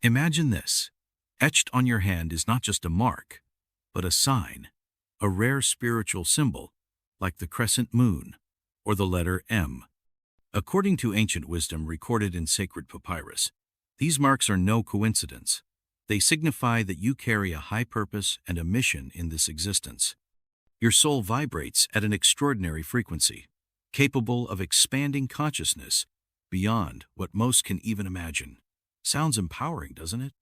Imagine this. Etched on your hand is not just a mark, but a sign, a rare spiritual symbol, like the crescent moon or the letter M. According to ancient wisdom recorded in sacred papyrus, these marks are no coincidence. They signify that you carry a high purpose and a mission in this existence. Your soul vibrates at an extraordinary frequency, capable of expanding consciousness beyond what most can even imagine. Sounds empowering, doesn't it?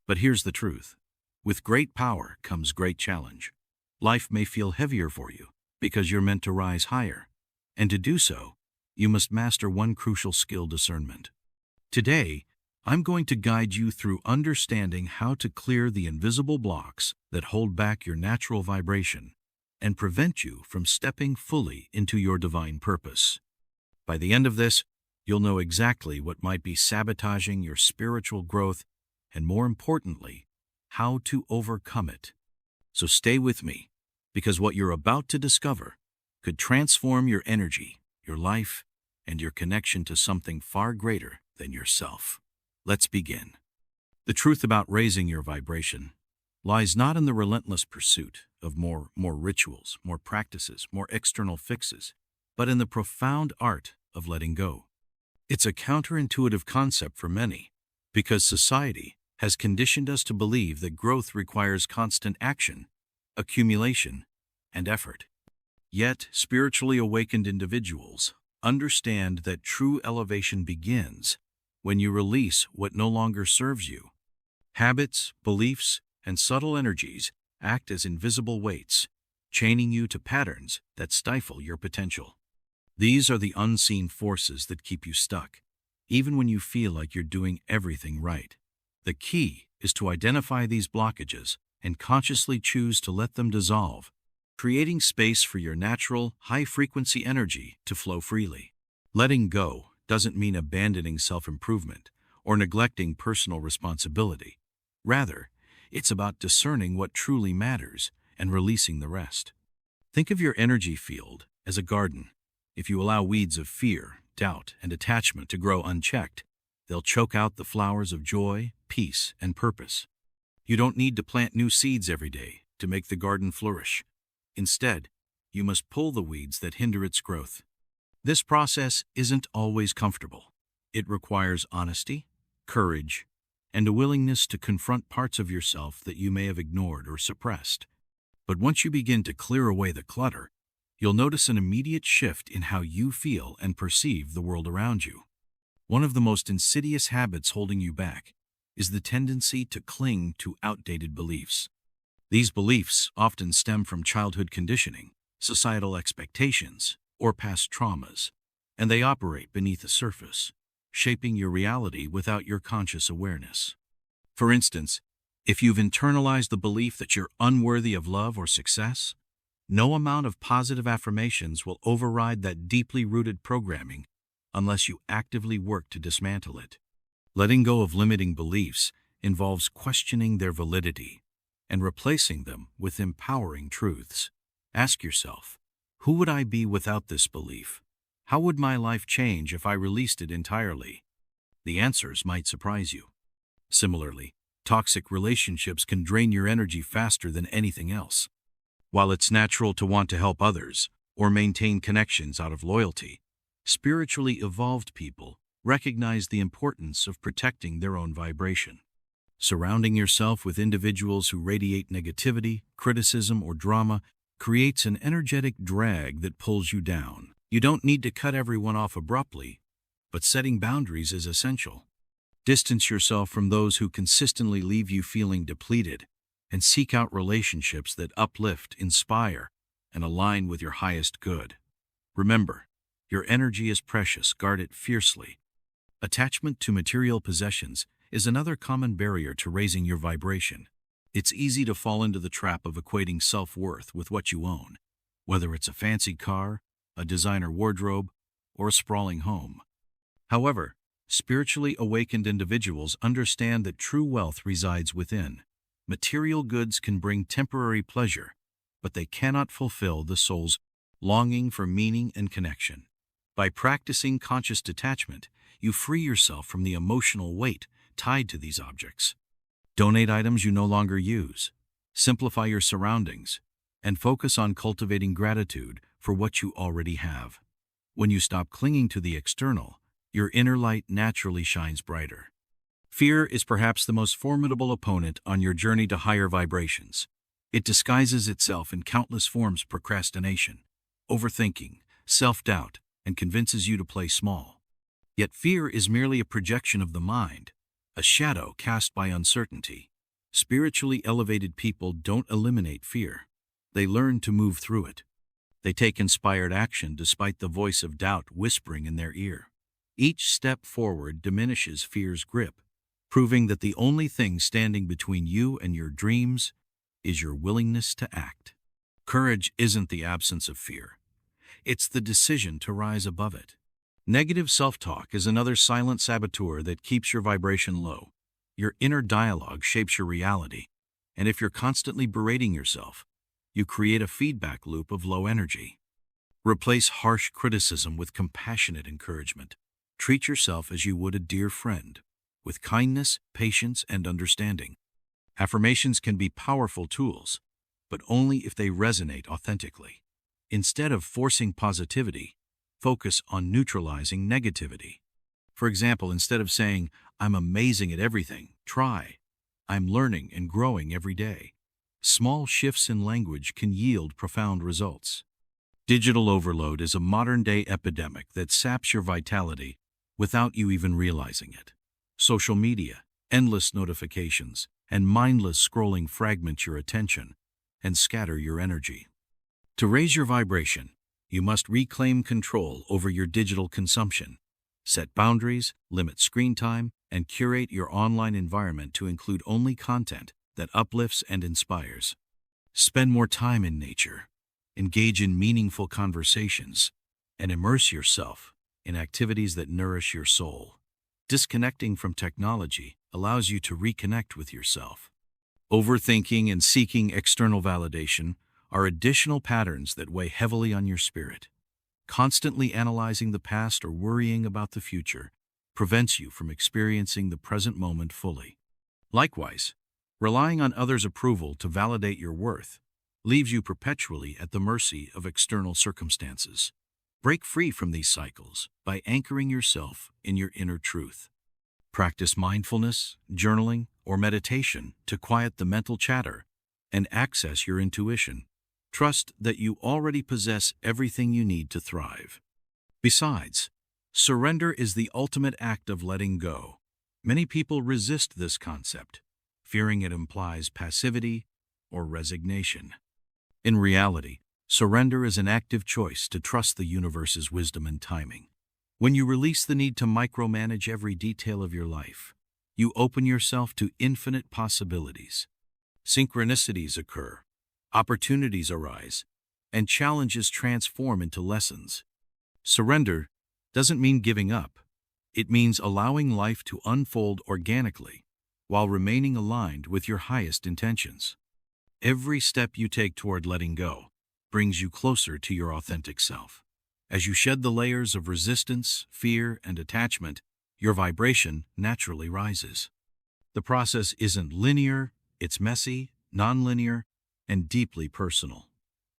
But here's the truth. With great power comes great challenge. Life may feel heavier for you because you're meant to rise higher. And to do so, you must master one crucial skill: discernment. Today, I'm going to guide you through understanding how to clear the invisible blocks that hold back your natural vibration and prevent you from stepping fully into your divine purpose. By the end of this, you'll know exactly what might be sabotaging your spiritual growth and, more importantly, how to overcome it. So stay with me, because what you're about to discover could transform your energy, your life, and your connection to something far greater than yourself. Let's begin. The truth about raising your vibration lies not in the relentless pursuit of more rituals, more practices, more external fixes, but in the profound art of letting go. It's a counterintuitive concept for many, because society has conditioned us to believe that growth requires constant action, accumulation, and effort. Yet, spiritually awakened individuals understand that true elevation begins when you release what no longer serves you. Habits, beliefs, and subtle energies act as invisible weights, chaining you to patterns that stifle your potential. These are the unseen forces that keep you stuck, even when you feel like you're doing everything right. The key is to identify these blockages and consciously choose to let them dissolve, creating space for your natural, high-frequency energy to flow freely. Letting go doesn't mean abandoning self-improvement or neglecting personal responsibility. Rather, it's about discerning what truly matters and releasing the rest. Think of your energy field as a garden. If you allow weeds of fear, doubt, and attachment to grow unchecked, they'll choke out the flowers of joy, peace, and purpose. You don't need to plant new seeds every day to make the garden flourish. Instead, you must pull the weeds that hinder its growth. This process isn't always comfortable. It requires honesty, courage, and a willingness to confront parts of yourself that you may have ignored or suppressed. But once you begin to clear away the clutter, you'll notice an immediate shift in how you feel and perceive the world around you. One of the most insidious habits holding you back is the tendency to cling to outdated beliefs. These beliefs often stem from childhood conditioning, societal expectations, or past traumas, and they operate beneath the surface, shaping your reality without your conscious awareness. For instance, if you've internalized the belief that you're unworthy of love or success, no amount of positive affirmations will override that deeply rooted programming unless you actively work to dismantle it. Letting go of limiting beliefs involves questioning their validity and replacing them with empowering truths. Ask yourself, who would I be without this belief? How would my life change if I released it entirely? The answers might surprise you. Similarly, toxic relationships can drain your energy faster than anything else. While it's natural to want to help others or maintain connections out of loyalty, spiritually evolved people recognize the importance of protecting their own vibration. Surrounding yourself with individuals who radiate negativity, criticism, or drama creates an energetic drag that pulls you down. You don't need to cut everyone off abruptly, but setting boundaries is essential. Distance yourself from those who consistently leave you feeling depleted, and seek out relationships that uplift, inspire, and align with your highest good. Remember, your energy is precious. Guard it fiercely. Attachment to material possessions is another common barrier to raising your vibration. It's easy to fall into the trap of equating self-worth with what you own, whether it's a fancy car, a designer wardrobe, or a sprawling home. However, spiritually awakened individuals understand that true wealth resides within. Material goods can bring temporary pleasure, but they cannot fulfill the soul's longing for meaning and connection. By practicing conscious detachment, you free yourself from the emotional weight tied to these objects. Donate items you no longer use. Simplify your surroundings, and focus on cultivating gratitude for what you already have. When you stop clinging to the external, your inner light naturally shines brighter. Fear is perhaps the most formidable opponent on your journey to higher vibrations. It disguises itself in countless forms: procrastination, overthinking, self-doubt, and convinces you to play small. Yet fear is merely a projection of the mind, a shadow cast by uncertainty. Spiritually elevated people don't eliminate fear. They learn to move through it. They take inspired action despite the voice of doubt whispering in their ear. Each step forward diminishes fear's grip, proving that the only thing standing between you and your dreams is your willingness to act. Courage isn't the absence of fear. It's the decision to rise above it. Negative self-talk is another silent saboteur that keeps your vibration low. Your inner dialogue shapes your reality, and if you're constantly berating yourself, you create a feedback loop of low energy. Replace harsh criticism with compassionate encouragement. Treat yourself as you would a dear friend, with kindness, patience, and understanding. Affirmations can be powerful tools, but only if they resonate authentically. Instead of forcing positivity, focus on neutralizing negativity. For example, instead of saying, "I'm amazing at everything," try, "I'm learning and growing every day." Small shifts in language can yield profound results. Digital overload is a modern-day epidemic that saps your vitality without you even realizing it. Social media, endless notifications, and mindless scrolling fragment your attention and scatter your energy. To raise your vibration, you must reclaim control over your digital consumption. Set boundaries, limit screen time, and curate your online environment to include only content that uplifts and inspires. Spend more time in nature, engage in meaningful conversations, and immerse yourself in activities that nourish your soul. Disconnecting from technology allows you to reconnect with yourself. Overthinking and seeking external validation are additional patterns that weigh heavily on your spirit. Constantly analyzing the past or worrying about the future prevents you from experiencing the present moment fully. Likewise, relying on others' approval to validate your worth leaves you perpetually at the mercy of external circumstances. Break free from these cycles by anchoring yourself in your inner truth. Practice mindfulness, journaling, or meditation to quiet the mental chatter and access your intuition. Trust that you already possess everything you need to thrive. Besides, surrender is the ultimate act of letting go. Many people resist this concept, fearing it implies passivity or resignation. In reality, surrender is an active choice to trust the universe's wisdom and timing. When you release the need to micromanage every detail of your life, you open yourself to infinite possibilities. Synchronicities occur, opportunities arise, and challenges transform into lessons. Surrender doesn't mean giving up. It means allowing life to unfold organically while remaining aligned with your highest intentions. Every step you take toward letting go brings you closer to your authentic self. As you shed the layers of resistance, fear, and attachment, your vibration naturally rises. The process isn't linear, it's messy, nonlinear, and deeply personal.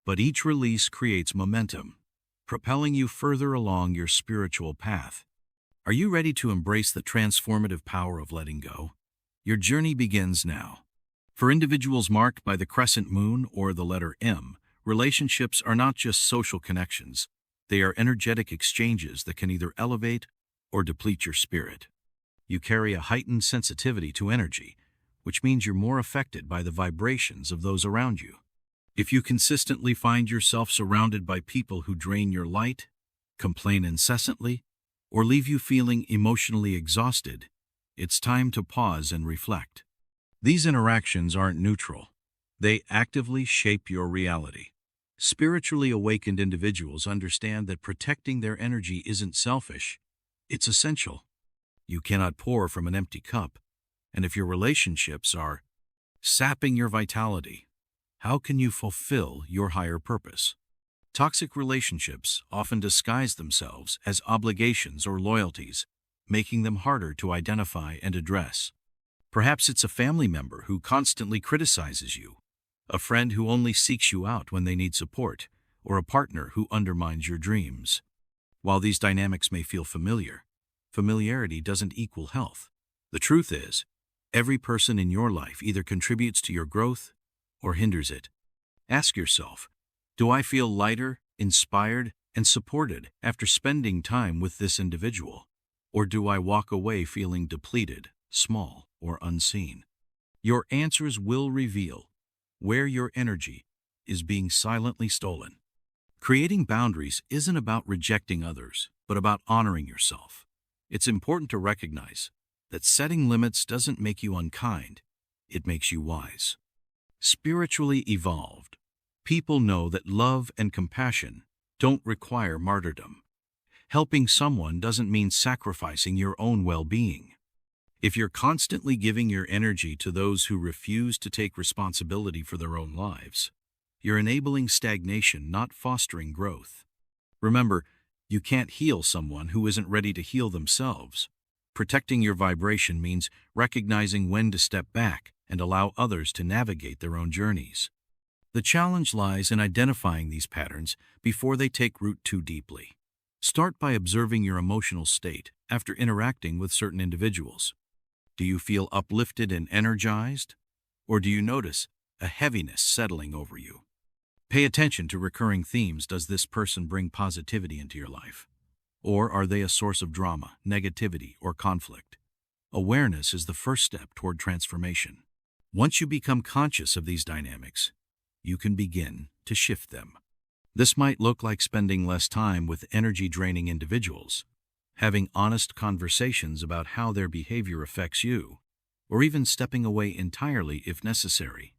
But each release creates momentum, propelling you further along your spiritual path. Are you ready to embrace the transformative power of letting go? Your journey begins now. For individuals marked by the crescent moon or the letter M, relationships are not just social connections. They are energetic exchanges that can either elevate or deplete your spirit. You carry a heightened sensitivity to energy, which means you're more affected by the vibrations of those around you. If you consistently find yourself surrounded by people who drain your light, complain incessantly, or leave you feeling emotionally exhausted, it's time to pause and reflect. These interactions aren't neutral. They actively shape your reality. Spiritually awakened individuals understand that protecting their energy isn't selfish, it's essential. You cannot pour from an empty cup, and if your relationships are sapping your vitality, how can you fulfill your higher purpose? Toxic relationships often disguise themselves as obligations or loyalties, making them harder to identify and address. Perhaps it's a family member who constantly criticizes you, a friend who only seeks you out when they need support, or a partner who undermines your dreams. While these dynamics may feel familiar, familiarity doesn't equal health. The truth is, every person in your life either contributes to your growth or hinders it. Ask yourself, do I feel lighter, inspired, and supported after spending time with this individual? Or do I walk away feeling depleted, small, or unseen? Your answers will reveal where your energy is being silently stolen. Creating boundaries isn't about rejecting others, but about honoring yourself. It's important to recognize that setting limits doesn't make you unkind, it makes you wise. Spiritually evolved, people know that love and compassion don't require martyrdom. Helping someone doesn't mean sacrificing your own well-being. If you're constantly giving your energy to those who refuse to take responsibility for their own lives, you're enabling stagnation, not fostering growth. Remember, you can't heal someone who isn't ready to heal themselves. Protecting your vibration means recognizing when to step back and allow others to navigate their own journeys. The challenge lies in identifying these patterns before they take root too deeply. Start by observing your emotional state after interacting with certain individuals. Do you feel uplifted and energized? Or do you notice a heaviness settling over you? Pay attention to recurring themes. Does this person bring positivity into your life? Or are they a source of drama, negativity, or conflict? Awareness is the first step toward transformation. Once you become conscious of these dynamics, you can begin to shift them. This might look like spending less time with energy-draining individuals, having honest conversations about how their behavior affects you, or even stepping away entirely if necessary.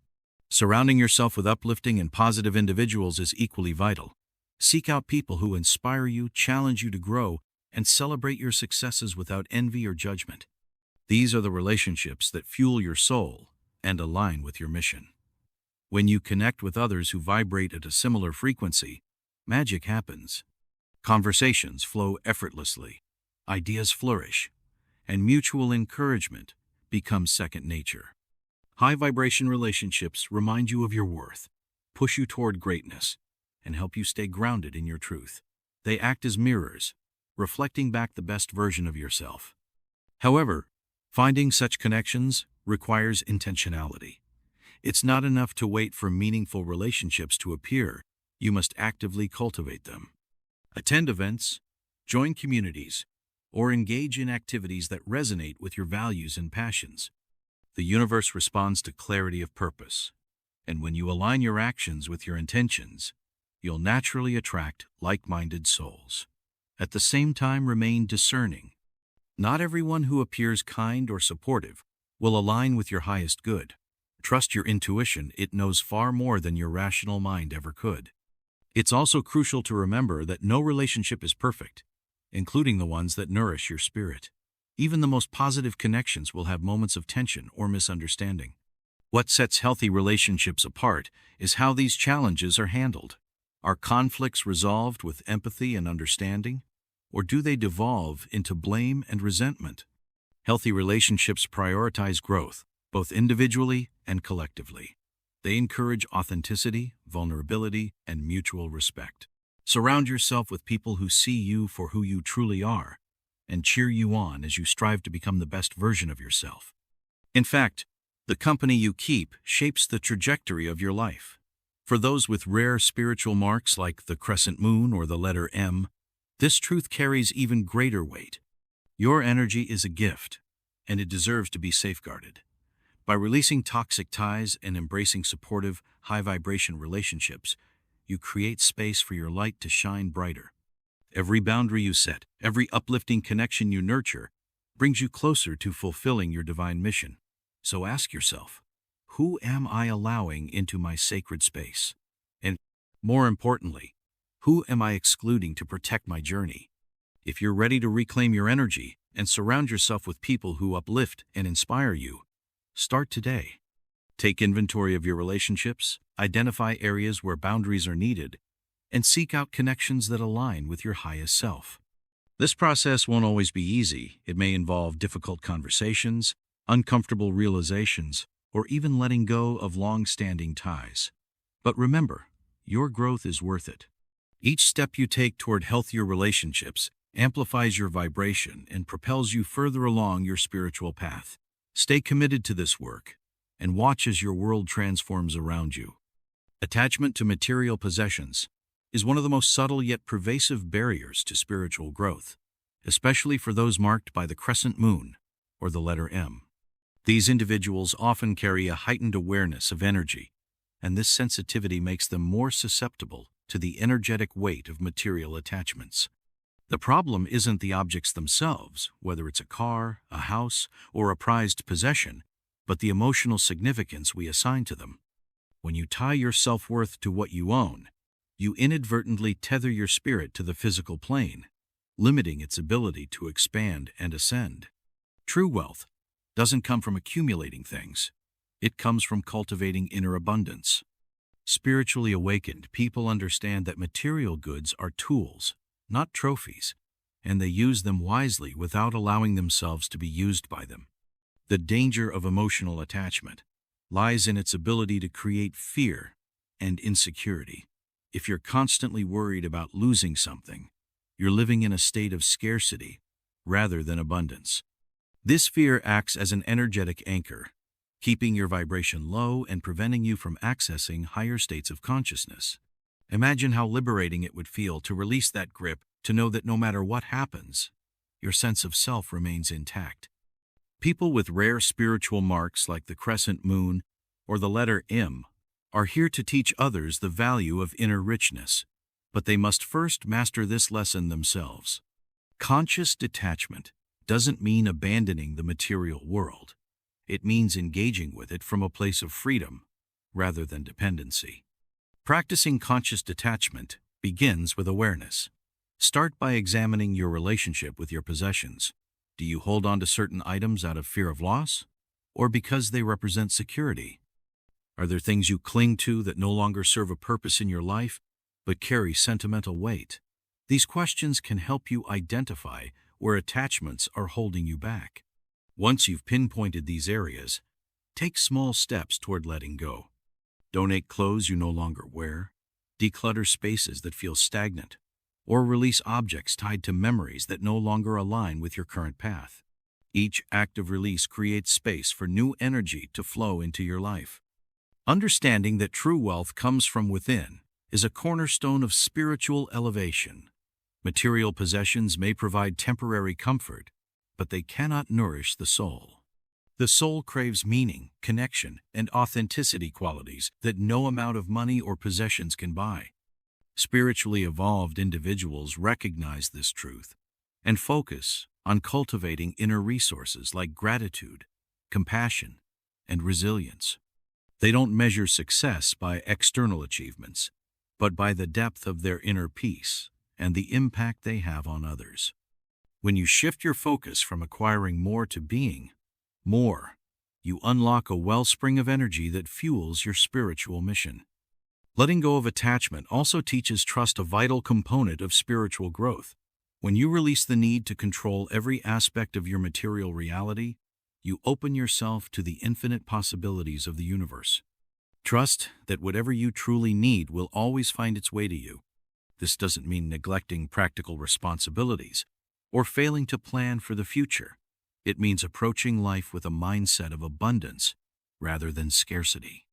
Surrounding yourself with uplifting and positive individuals is equally vital. Seek out people who inspire you, challenge you to grow, and celebrate your successes without envy or judgment. These are the relationships that fuel your soul and align with your mission. When you connect with others who vibrate at a similar frequency, magic happens. Conversations flow effortlessly, ideas flourish, and mutual encouragement becomes second nature. High-vibration relationships remind you of your worth, push you toward greatness, and help you stay grounded in your truth. They act as mirrors, reflecting back the best version of yourself. However, finding such connections requires intentionality. It's not enough to wait for meaningful relationships to appear. You must actively cultivate them. Attend events, join communities, or engage in activities that resonate with your values and passions. The universe responds to clarity of purpose, and when you align your actions with your intentions, you'll naturally attract like-minded souls. At the same time, remain discerning. Not everyone who appears kind or supportive will align with your highest good. Trust your intuition, it knows far more than your rational mind ever could. It's also crucial to remember that no relationship is perfect, including the ones that nourish your spirit. Even the most positive connections will have moments of tension or misunderstanding. What sets healthy relationships apart is how these challenges are handled. Are conflicts resolved with empathy and understanding, or do they devolve into blame and resentment? Healthy relationships prioritize growth, both individually and collectively. They encourage authenticity, vulnerability, and mutual respect. Surround yourself with people who see you for who you truly are and cheer you on as you strive to become the best version of yourself. In fact, the company you keep shapes the trajectory of your life. For those with rare spiritual marks like the crescent moon or the letter M, this truth carries even greater weight. Your energy is a gift, and it deserves to be safeguarded. By releasing toxic ties and embracing supportive, high-vibration relationships, you create space for your light to shine brighter. Every boundary you set, every uplifting connection you nurture, brings you closer to fulfilling your divine mission. So ask yourself, who am I allowing into my sacred space? And, more importantly, who am I excluding to protect my journey? If you're ready to reclaim your energy and surround yourself with people who uplift and inspire you, start today. Take inventory of your relationships, identify areas where boundaries are needed, and seek out connections that align with your highest self. This process won't always be easy. It may involve difficult conversations, uncomfortable realizations, or even letting go of long-standing ties. But remember, your growth is worth it. Each step you take toward healthier relationships amplifies your vibration and propels you further along your spiritual path. Stay committed to this work and watch as your world transforms around you. Attachment to material possessions is one of the most subtle yet pervasive barriers to spiritual growth, especially for those marked by the crescent moon or the letter M. These individuals often carry a heightened awareness of energy, and this sensitivity makes them more susceptible to the energetic weight of material attachments. The problem isn't the objects themselves, whether it's a car, a house, or a prized possession, but the emotional significance we assign to them. When you tie your self-worth to what you own, you inadvertently tether your spirit to the physical plane, limiting its ability to expand and ascend. True wealth doesn't come from accumulating things. It comes from cultivating inner abundance. Spiritually awakened people understand that material goods are tools, not trophies, and they use them wisely without allowing themselves to be used by them. The danger of emotional attachment lies in its ability to create fear and insecurity. If you're constantly worried about losing something, you're living in a state of scarcity rather than abundance. This fear acts as an energetic anchor, keeping your vibration low and preventing you from accessing higher states of consciousness. Imagine how liberating it would feel to release that grip, to know that no matter what happens, your sense of self remains intact. People with rare spiritual marks like the crescent moon or the letter M are here to teach others the value of inner richness, but they must first master this lesson themselves. Conscious detachment doesn't mean abandoning the material world. It means engaging with it from a place of freedom rather than dependency. Practicing conscious detachment begins with awareness. Start by examining your relationship with your possessions. Do you hold on to certain items out of fear of loss, or because they represent security? Are there things you cling to that no longer serve a purpose in your life, but carry sentimental weight? These questions can help you identify where attachments are holding you back. Once you've pinpointed these areas, take small steps toward letting go. Donate clothes you no longer wear, declutter spaces that feel stagnant, or release objects tied to memories that no longer align with your current path. Each act of release creates space for new energy to flow into your life. Understanding that true wealth comes from within is a cornerstone of spiritual elevation. Material possessions may provide temporary comfort, but they cannot nourish the soul. The soul craves meaning, connection, and authenticity, qualities that no amount of money or possessions can buy. Spiritually evolved individuals recognize this truth and focus on cultivating inner resources like gratitude, compassion, and resilience. They don't measure success by external achievements, but by the depth of their inner peace and the impact they have on others. When you shift your focus from acquiring more to being more, you unlock a wellspring of energy that fuels your spiritual mission. Letting go of attachment also teaches trust, a vital component of spiritual growth. When you release the need to control every aspect of your material reality, you open yourself to the infinite possibilities of the universe. Trust that whatever you truly need will always find its way to you. This doesn't mean neglecting practical responsibilities or failing to plan for the future. It means approaching life with a mindset of abundance rather than scarcity.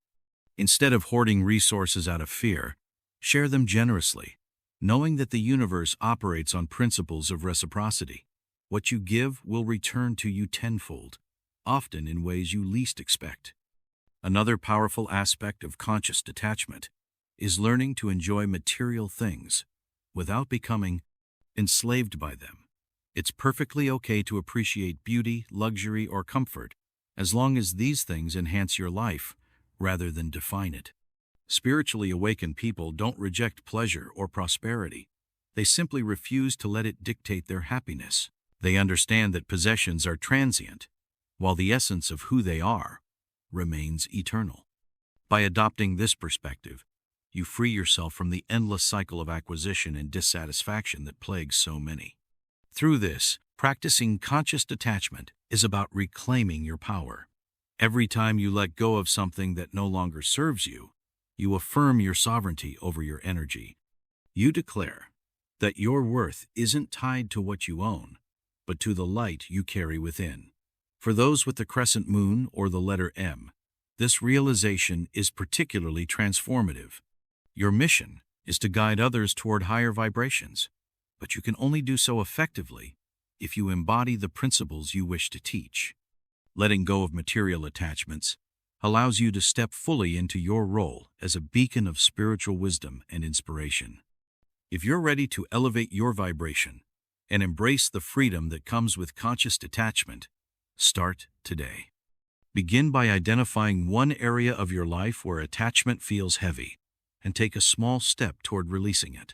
Instead of hoarding resources out of fear, share them generously, knowing that the universe operates on principles of reciprocity. What you give will return to you tenfold, often in ways you least expect. Another powerful aspect of conscious detachment is learning to enjoy material things without becoming enslaved by them. It's perfectly okay to appreciate beauty, luxury, or comfort, as long as these things enhance your life rather than define it. Spiritually awakened people don't reject pleasure or prosperity. They simply refuse to let it dictate their happiness. They understand that possessions are transient, while the essence of who they are remains eternal. By adopting this perspective, you free yourself from the endless cycle of acquisition and dissatisfaction that plagues so many. Through this, practicing conscious detachment is about reclaiming your power. Every time you let go of something that no longer serves you, you affirm your sovereignty over your energy. You declare that your worth isn't tied to what you own, but to the light you carry within. For those with the crescent moon or the letter M, this realization is particularly transformative. Your mission is to guide others toward higher vibrations, but you can only do so effectively if you embody the principles you wish to teach. Letting go of material attachments allows you to step fully into your role as a beacon of spiritual wisdom and inspiration. If you're ready to elevate your vibration and embrace the freedom that comes with conscious detachment, start today. Begin by identifying one area of your life where attachment feels heavy and take a small step toward releasing it.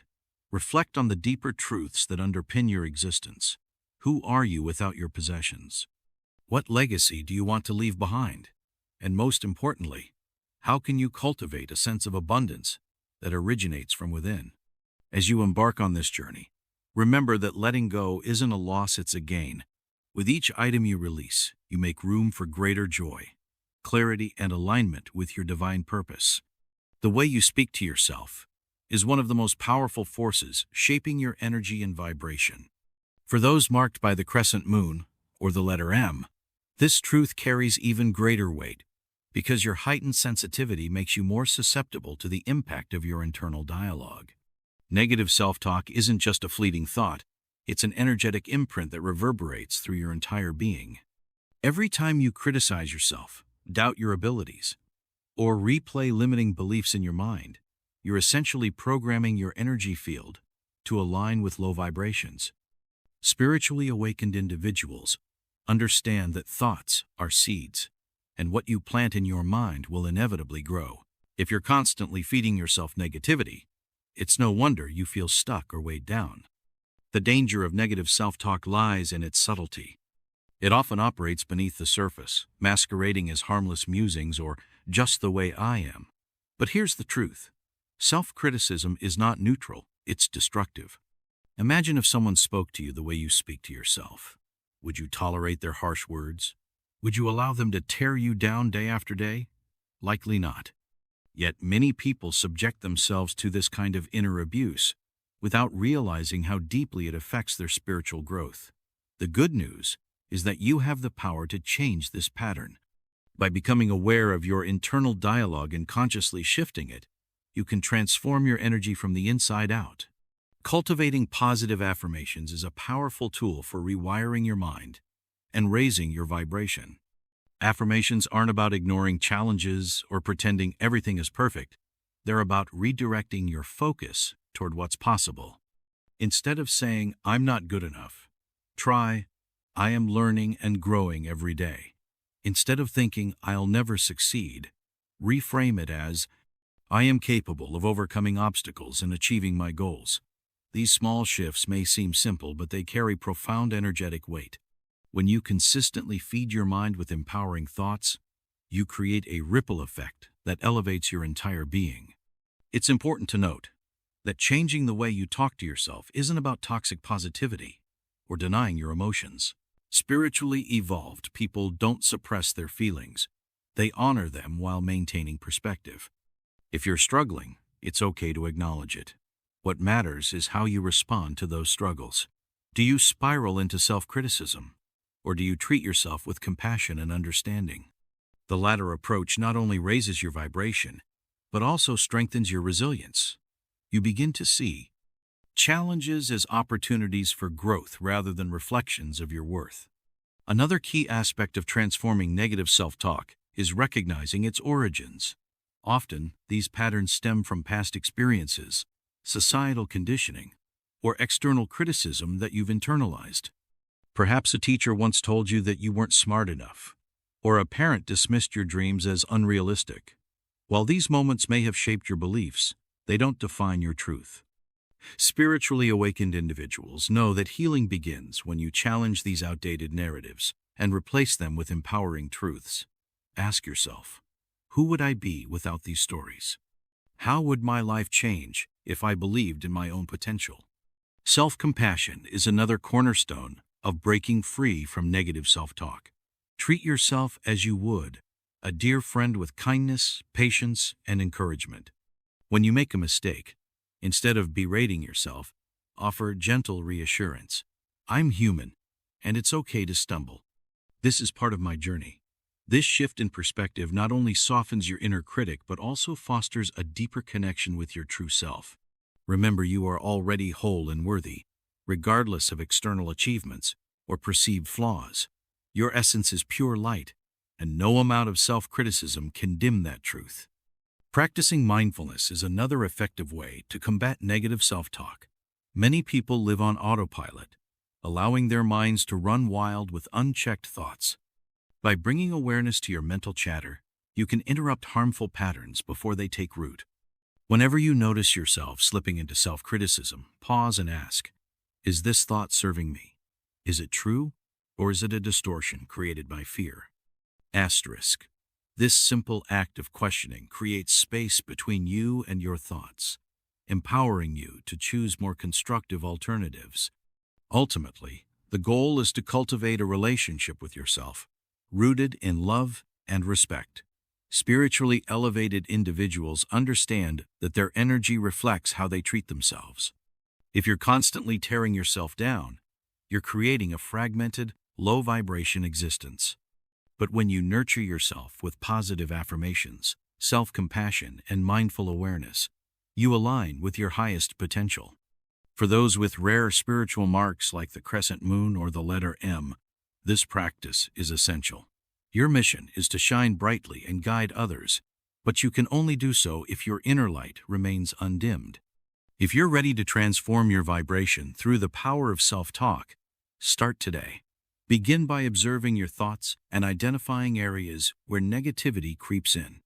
Reflect on the deeper truths that underpin your existence. Who are you without your possessions? What legacy do you want to leave behind? And most importantly, how can you cultivate a sense of abundance that originates from within? As you embark on this journey, remember that letting go isn't a loss, it's a gain. With each item you release, you make room for greater joy, clarity, and alignment with your divine purpose. The way you speak to yourself is one of the most powerful forces shaping your energy and vibration. For those marked by the crescent moon, or the letter M, this truth carries even greater weight because your heightened sensitivity makes you more susceptible to the impact of your internal dialogue. Negative self-talk isn't just a fleeting thought, it's an energetic imprint that reverberates through your entire being. Every time you criticize yourself, doubt your abilities, or replay limiting beliefs in your mind, you're essentially programming your energy field to align with low vibrations. Spiritually awakened individuals understand that thoughts are seeds, and what you plant in your mind will inevitably grow. If you're constantly feeding yourself negativity, it's no wonder you feel stuck or weighed down. The danger of negative self-talk lies in its subtlety. It often operates beneath the surface, masquerading as harmless musings or just the way I am. But here's the truth. Self-criticism is not neutral, it's destructive. Imagine if someone spoke to you the way you speak to yourself. Would you tolerate their harsh words? Would you allow them to tear you down day after day? Likely not. Yet many people subject themselves to this kind of inner abuse without realizing how deeply it affects their spiritual growth. The good news is that you have the power to change this pattern. By becoming aware of your internal dialogue and consciously shifting it, you can transform your energy from the inside out. Cultivating positive affirmations is a powerful tool for rewiring your mind and raising your vibration. Affirmations aren't about ignoring challenges or pretending everything is perfect. They're about redirecting your focus toward what's possible. Instead of saying, "I'm not good enough," try, "I am learning and growing every day." Instead of thinking, "I'll never succeed," reframe it as, "I am capable of overcoming obstacles and achieving my goals." These small shifts may seem simple, but they carry profound energetic weight. When you consistently feed your mind with empowering thoughts, you create a ripple effect that elevates your entire being. It's important to note that changing the way you talk to yourself isn't about toxic positivity or denying your emotions. Spiritually evolved people don't suppress their feelings. They honor them while maintaining perspective. If you're struggling, it's okay to acknowledge it. What matters is how you respond to those struggles. Do you spiral into self-criticism, or do you treat yourself with compassion and understanding? The latter approach not only raises your vibration, but also strengthens your resilience. You begin to see challenges as opportunities for growth rather than reflections of your worth. Another key aspect of transforming negative self-talk is recognizing its origins. Often, these patterns stem from past experiences, societal conditioning, or external criticism that you've internalized. Perhaps a teacher once told you that you weren't smart enough, or a parent dismissed your dreams as unrealistic. While these moments may have shaped your beliefs, they don't define your truth. Spiritually awakened individuals know that healing begins when you challenge these outdated narratives and replace them with empowering truths. Ask yourself, who would I be without these stories? How would my life change if I believed in my own potential? Self-compassion is another cornerstone of breaking free from negative self-talk. Treat yourself as you would a dear friend with kindness, patience, and encouragement. When you make a mistake, instead of berating yourself, offer gentle reassurance. I'm human, and it's okay to stumble. This is part of my journey. This shift in perspective not only softens your inner critic but also fosters a deeper connection with your true self. Remember, you are already whole and worthy, regardless of external achievements or perceived flaws. Your essence is pure light, and no amount of self-criticism can dim that truth. Practicing mindfulness is another effective way to combat negative self-talk. Many people live on autopilot, allowing their minds to run wild with unchecked thoughts. By bringing awareness to your mental chatter, you can interrupt harmful patterns before they take root. Whenever you notice yourself slipping into self-criticism, pause and ask, is this thought serving me? Is it true, or is it a distortion created by fear? Asterisk. This simple act of questioning creates space between you and your thoughts, empowering you to choose more constructive alternatives. Ultimately, the goal is to cultivate a relationship with yourself, rooted in love and respect. Spiritually elevated individuals understand that their energy reflects how they treat themselves. If you're constantly tearing yourself down, you're creating a fragmented, low-vibration existence. But when you nurture yourself with positive affirmations, self-compassion, and mindful awareness, you align with your highest potential. For those with rare spiritual marks like the crescent moon or the letter M, this practice is essential. Your mission is to shine brightly and guide others, but you can only do so if your inner light remains undimmed. If you're ready to transform your vibration through the power of self-talk, start today. Begin by observing your thoughts and identifying areas where negativity creeps in.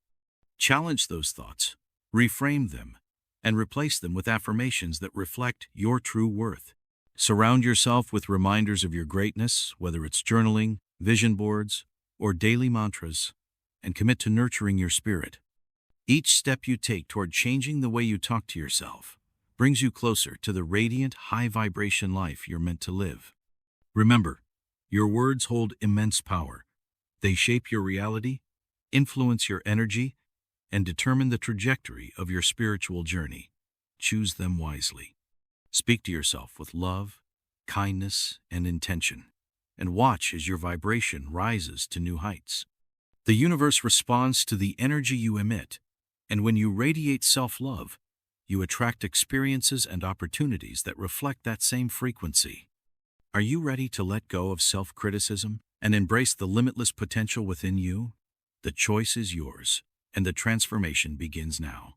Challenge those thoughts, reframe them, and replace them with affirmations that reflect your true worth. Surround yourself with reminders of your greatness, whether it's journaling, vision boards, or daily mantras, and commit to nurturing your spirit. Each step you take toward changing the way you talk to yourself brings you closer to the radiant, high-vibration life you're meant to live. Remember, your words hold immense power. They shape your reality, influence your energy, and determine the trajectory of your spiritual journey. Choose them wisely. Speak to yourself with love, kindness, and intention, and watch as your vibration rises to new heights. The universe responds to the energy you emit, and when you radiate self-love, you attract experiences and opportunities that reflect that same frequency. Are you ready to let go of self-criticism and embrace the limitless potential within you? The choice is yours, and the transformation begins now.